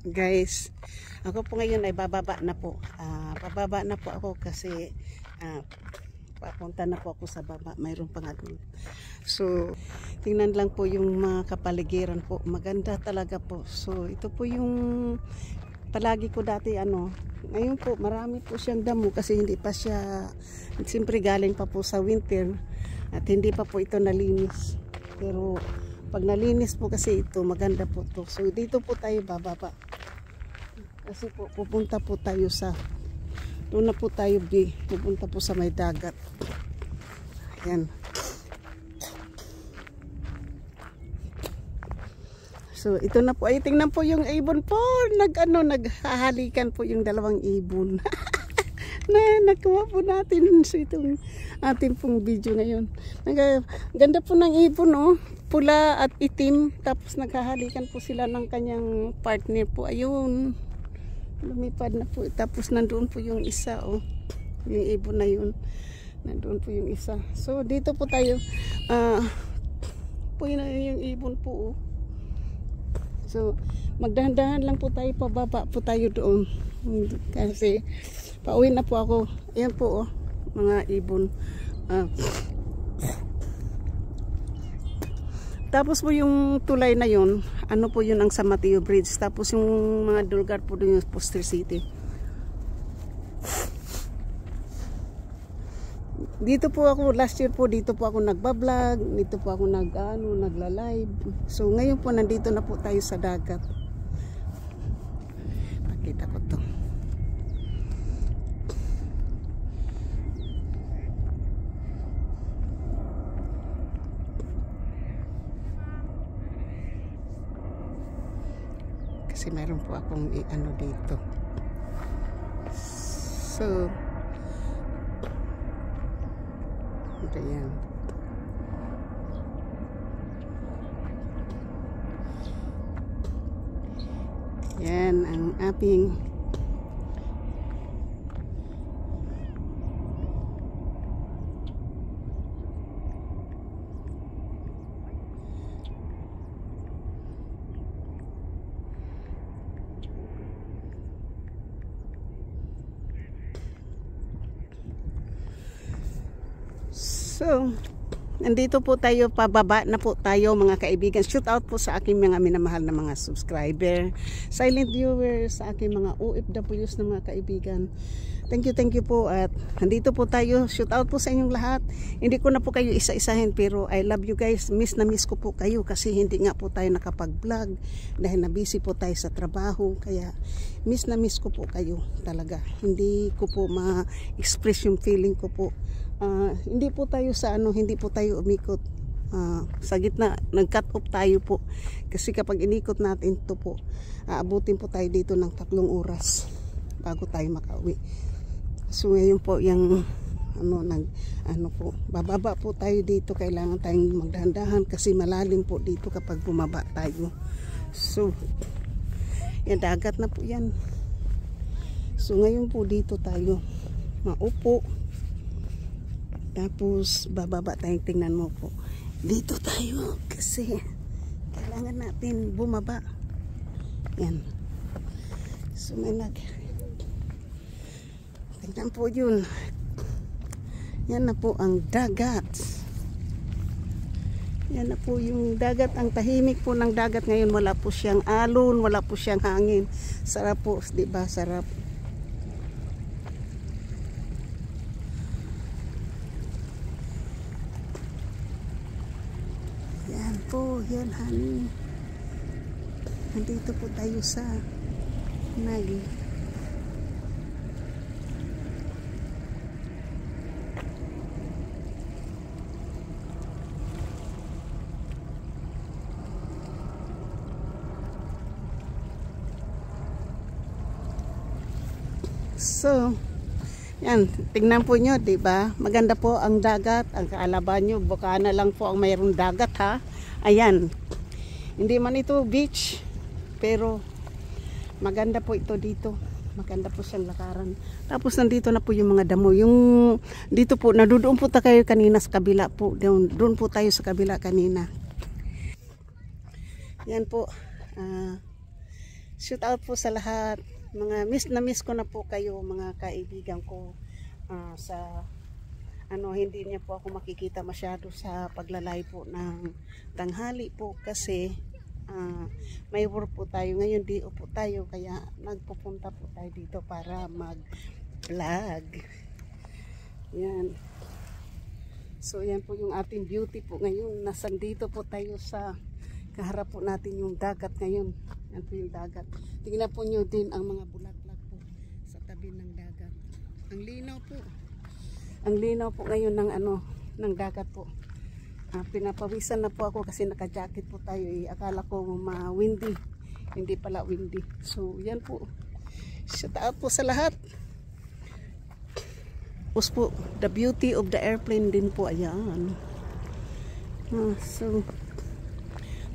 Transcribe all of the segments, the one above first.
Guys, ako po ngayon ay bababa na po. Bababa na po ako kasi papunta na po ako sa baba. Mayroon pa nga doon. So, tingnan lang po yung mga kapaligiran po. Maganda talaga po. So, ito po yung palagi ko dati ngayon po marami po siyang damo kasi hindi pa siya, siyempre galing pa po sa winter at hindi pa po ito nalinis. Pero pag nalinis po kasi ito, maganda po to. So, dito po tayo bababa. Kasi po, pupunta po tayo sa, doon na po tayo pupunta po sa may dagat. Ayan. So, ito na po. Ay, tingnan po yung ibon po. Naghahalikan po yung dalawang ibon. Nakuha po natin sa itong ating pong video ngayon. Ganda po ng ibon, oh. Pula at itim. Tapos naghahalikan po sila ng kanyang partner po. Ayun. Lumipad na po. Tapos nandoon po yung isa, oh. Yung ibon na yun. Nandoon po yung isa. So, dito po tayo. Po yun yung ibon po, oh. So, magdahan-dahan lang po tayo, pababa po tayo doon. Kasi, pauwi na po ako. Ayan po, oh, mga ibon. Tapos po yung tulay na yun, ano po yun ang San Mateo Bridge. Tapos yung mga lugar po doon yung Foster City. Dito po ako, last year po, dito po ako nagbablog, dito po ako nagla-live. So, ngayon po, nandito na po tayo sa dagat. Pakita ko to. Kasi mayroon po akong dito. So, ayan. Yan ang ating So, nandito po tayo, pababa na po tayo mga kaibigan. Shout out po sa aking mga minamahal na mga subscriber, silent viewers, sa aking mga OFWs na mga kaibigan. Thank you po. At nandito po tayo. Shout out po sa inyong lahat. Hindi ko na po kayo isa-isahin, pero I love you guys. Miss na miss ko po kayo kasi hindi nga po tayo nakapag-vlog dahil na busy po tayo sa trabaho. Kaya miss na miss ko po kayo talaga. Hindi ko po ma-express yung feeling ko po. Hindi po tayo sa hindi po tayo umikot sa gitna, nag-cut off tayo po kasi kapag inikot natin ito po, aabutin po tayo dito ng 3 oras bago tayo makauwi. So ngayon po yung po, bababa po tayo dito. Kailangan tayong magdahan-dahan kasi malalim po dito kapag bumaba tayo. So yan, dagat na po yan. So ngayon po dito tayo maupo. Tapos bababa tayong, tingnan mo po. Dito tayo kasi kailangan natin bumaba. Yan. So may tingnan po yun. Yan na po ang dagat. Yan na po yung dagat. Ang tahimik po ng dagat ngayon. Wala po siyang alon, wala po siyang hangin. Sarap po, di ba? Sarap. Yan, honey. Nandito po tayo sa Nagi. So, yan, tingnan po nyo, diba? Maganda po ang dagat. Ang kaalaban nyo, baka na lang po ang mayroong dagat, ha? Ayan, hindi man ito beach, pero maganda po ito dito. Maganda po siyang lakaran. Tapos nandito na po yung mga damo. Yung dito po, nadudoon po tayo kanina sa kabila po. Doon po tayo sa kabila kanina. Yan po. Shout out po sa lahat. Mga miss na miss ko na po kayo mga kaibigan ko. Sa hindi niya po ako makikita masyado sa paglalay po ng tanghali po kasi may work po tayo ngayon, di po tayo, kaya nagpupunta po tayo dito para mag vlog. Yan, so yan po yung ating beauty po ngayon. Nasandito po tayo sa kaharap po natin yung dagat ngayon. Yan po yung dagat. Tingnan po nyo din ang mga bulaklak po sa tabi ng dagat. Ang linaw po. Ang linaw po ngayon ng ng dagat po. Pinapawisan na po ako kasi naka-jacket po tayo. Akala ko ma-windy. Hindi pala windy. So yan po. Shout out po sa lahat. Tapos po, the beauty of the airplane din po. Ayan. So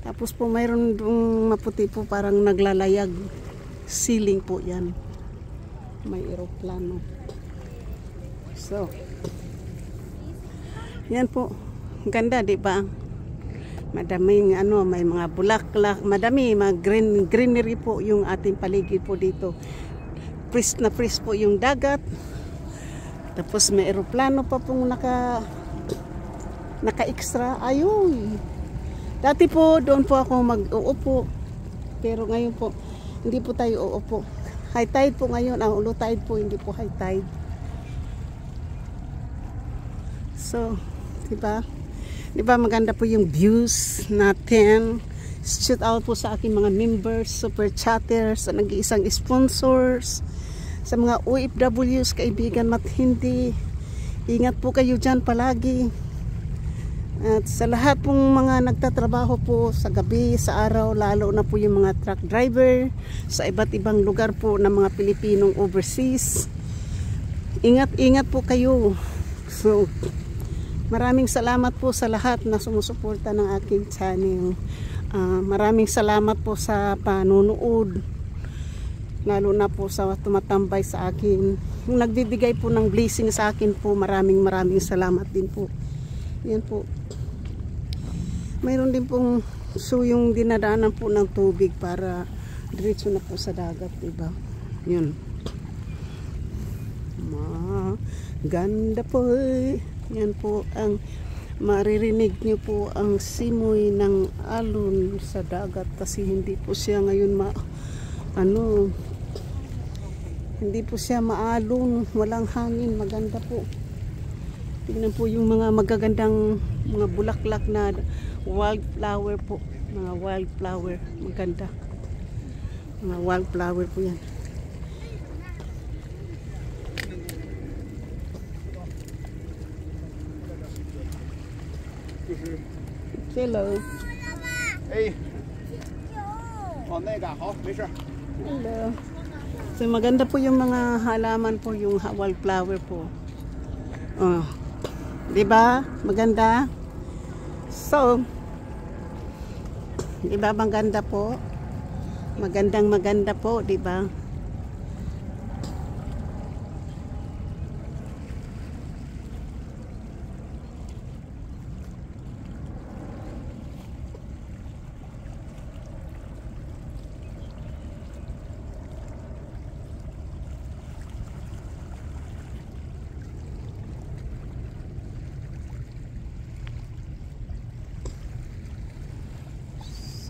tapos po mayroon maputi po parang naglalayag ceiling po yan. May eroplano. So yan po. Ganda, di ba? Madaming may mga bulaklak, madami mga greenery po yung ating paligid po dito. Fresh na fresh po yung dagat. Tapos may eroplano pa pong naka-extra. Ayun. Dati po, doon po ako mag-uupo. Pero ngayon po, hindi po tayo uupo. High tide po ngayon. Low tide po, hindi po high tide. So, diba? Diba maganda po yung views natin. Shout out po sa aking mga members, super chatters, sa nag-iisang sponsors, sa mga OFWs, kaibigan matindi. Ingat po kayo dyan palagi. At sa lahat pong mga nagtatrabaho po sa gabi, sa araw, lalo na po yung mga truck driver sa iba't ibang lugar po ng mga Pilipinong overseas. Ingat-ingat po kayo. So, maraming salamat po sa lahat na sumusuporta ng aking channel. Maraming salamat po sa panunood. Lalo na po sa tumatambay sa akin. Yung nagbibigay po ng blessing sa akin po, maraming salamat din po. Yan po. Mayroon din pong yung dinadaanan po ng tubig para diretso na po sa dagat, diba? Yun. Ganda po. Yan po ang maririnig nyo po ang simoy ng alon sa dagat kasi hindi po siya ngayon hindi po siya maalon, walang hangin, maganda po. Tingnan po yung mga magagandang mga bulaklak na wildflower po, mga wildflower, maganda. Mga wildflower po yan. Hello. Hey. Hello. So maganda po yung mga halaman po, yung wildflower po. Oh. 'Di ba? Maganda. So, 'di ba maganda po? Maganda po, 'di ba?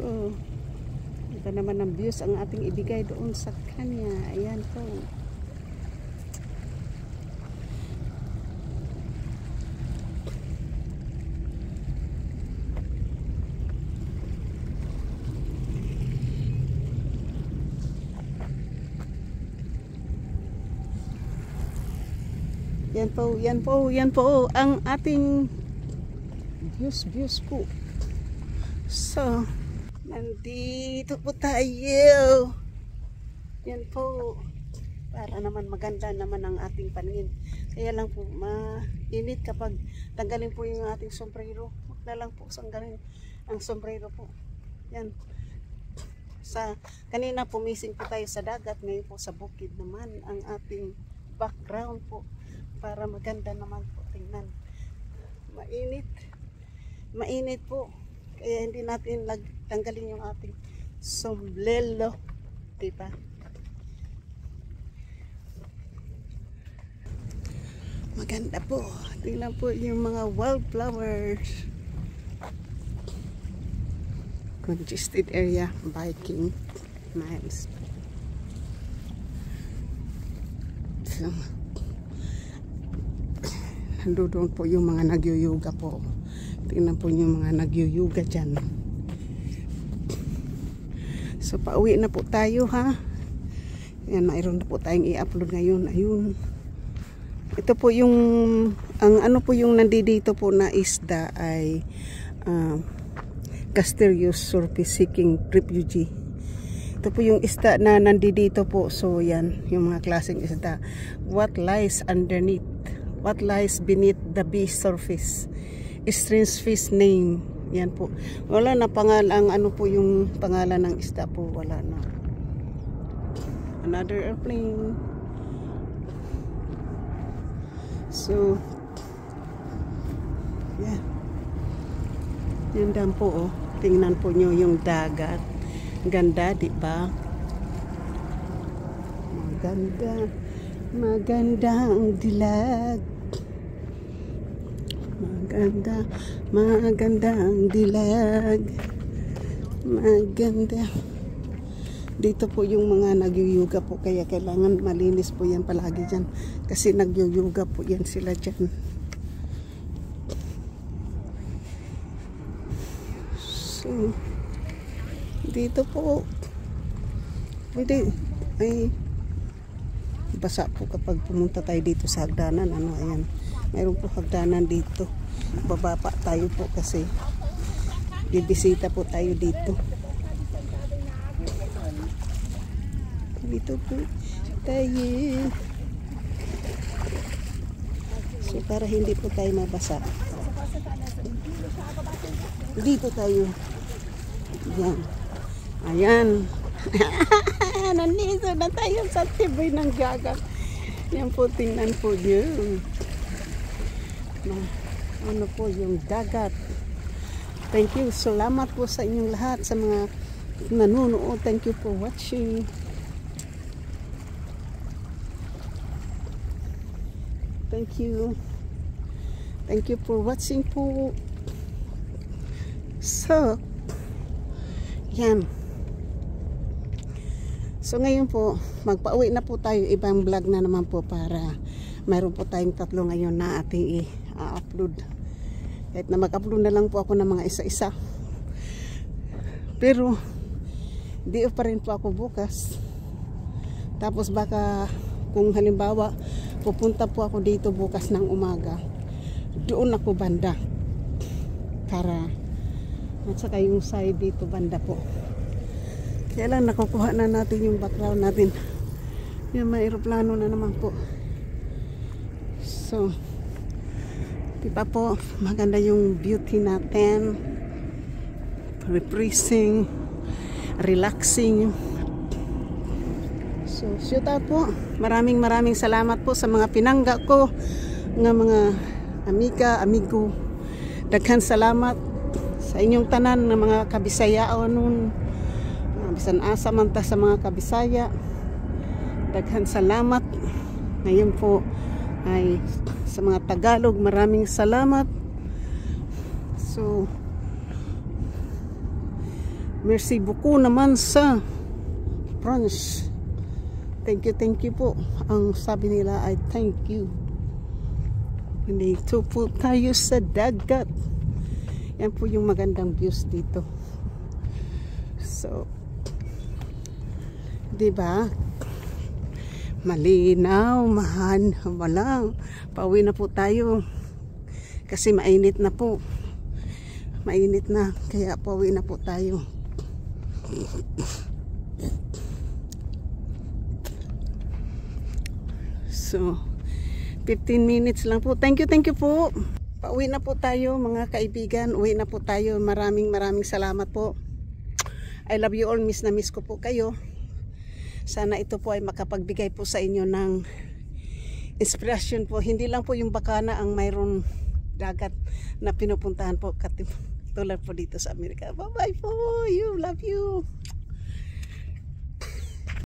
So, ito naman ang views ang ating ibigay doon sa kanya. Ayan po. Yan po ang ating views po. So, nandito po tayo. Yan po. Para naman maganda naman ang ating paningin. Kaya lang po, mainit kapag tanggalin po yung ating sombrero. Huwag na lang po tanggalin ang sombrero po. Yan. Kanina pumising po tayo sa dagat. Ngayon po sa bukid naman ang ating background po. Para maganda naman po tingnan. Mainit po. Kaya hindi natin tanggalin yung ating sombrero. Diba? Maganda po. Tingnan po yung mga wildflowers. Congested area, biking miles. So, nandoon po yung mga nagyuyuga po. Tingnan po yung mga nagyuyuga dyan. So, pauwi na po tayo, ha. Yan, mayroon na po tayong i-upload ngayon. Ayun. Ito po yung, ang ano po yung nandito po na isda ay Casterius surface-seeking refugee. Ito po yung isda na nandito po. So, yan, yung mga klaseng isda. What lies underneath? What lies beneath the beach surface? Strange fish name. Yan po. Wala na pangalan, ano po yung pangalan ng isda po. Wala na. Another airplane. So, yeah. Yan dan po, oh. Tingnan po nyo yung dagat. Ganda, di ba? Maganda. Maganda ang dilag. Maganda. Maganda ang dilag. Maganda. Dito po yung mga nagyuyuga po, kaya kailangan malinis po yan palagi dyan. Kasi nagyuyuga po yan sila dyan. So, dito po, pwede, ay, basa po kapag pumunta tayo dito sa hagdanan. Ano, ayan. Mayroon po hagdanan dito. Baba pa tayo po kasi bibisita po tayo dito. Dito po tayo. So, para hindi po tayo mabasa. Dito tayo. Yan. Ayan. Nandito na tayo sa tibay ng dagat. Yan po, tingnan po yun. Ano po yung dagat. Thank you. Salamat po sa inyong lahat, sa mga nanonood. Thank you for watching. Thank you. Thank you for watching po. So, yan. So, ngayon po, magpa-uwi na po tayo. Ibang vlog na naman po para mayroon po tayong 3 ngayon na ating i-upload. Kahit na mag-upload na lang po ako ng mga isa-isa. Pero, di pa rin po ako bukas. Tapos baka, kung halimbawa, pupunta po ako dito bukas ng umaga, doon ako banda para at saka yung side dito banda po. Kaya lang nakukuha na natin yung background natin. Yung may aeroplano na naman po. So, diba po, maganda yung beauty natin, refreshing, relaxing. So, shout out po. Maraming salamat po sa mga pinangga ko ng mga amigo. Daghan salamat sa inyong tanan ng mga Kabisaya o nun. Bisan asa man ta sa mga Kabisaya. Daghan salamat. Ngayon po ay sa mga Tagalog, maraming salamat. So, merci beaucoup naman sa French. Thank you po. Ang sabi nila ay thank you. Dito po tayo sa dagat. Yan po yung magandang views dito. So, diba? Malinaw, malang. Pauwi na po tayo. Kasi mainit na po. Mainit na. Kaya pauwi na po tayo. So, 15 minutes lang po. Thank you po. Pauwi na po tayo mga kaibigan. Uwi na po tayo. Maraming salamat po. I love you all. Miss na miss ko po kayo. Sana ito po ay makapagbigay po sa inyo ng inspirasyon po. Hindi lang po yung Bacana ang mayroon dagat na pinupuntahan po. Tulad po dito sa Amerika. Bye bye po. You love you.